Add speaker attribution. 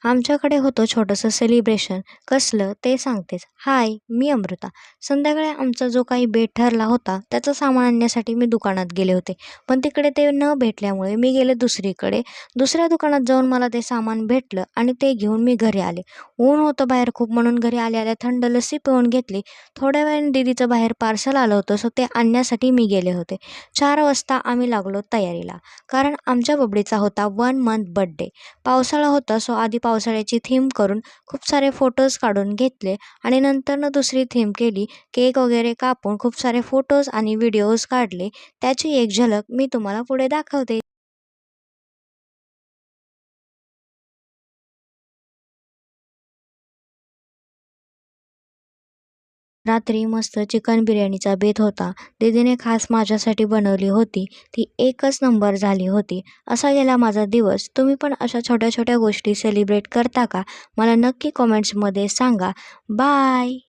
Speaker 1: आमच्याकडे होतं छोटंसं सेलिब्रेशन. कसलं ते सांगतेच. हाय, मी अमृता. संध्याकाळी आमचा जो काही बेत ठरला होता, त्याचं सामान आणण्यासाठी मी दुकानात गेले होते. पण तिकडे ते न भेटल्यामुळे मी गेले दुसरीकडे. दुसऱ्या दुकानात जाऊन मला ते सामान भेटलं आणि ते घेऊन मी घरी आले. ऊन होतं बाहेर खूप म्हणून घरी आल्या थंड लस्सी पिऊन घेतली. थोड्या वेळाने दीदीचं बाहेर पार्सल आलं होतं, सो ते आणण्यासाठी मी गेले होते. 4 वाजता आम्ही लागलो तयारीला. कारण आमच्या बबडीचा होता 1 मंथ बर्थडे. पावसाळा होता, सो आधी पावसाळ्याची थीम करून खूप सारे फोटोज काढून घेतले आणि नंतरनं दुसरी थीम केली. केक वगैरे कापून खूप सारे फोटोज आणि व्हिडिओज काढले. त्याची एक झलक मी तुम्हाला पुढे दाखवते. रात्री मस्त चिकन बिर्याणीचा बेत होता. दीदीने खास माझ्यासाठी बनवली होती. ती एकच नंबर झाली होती. असा गेला माझा दिवस. तुम्ही पण अशा छोट्या छोट्या गोष्टी सेलिब्रेट करता का? मला नक्की कमेंट्समध्ये सांगा. बाय.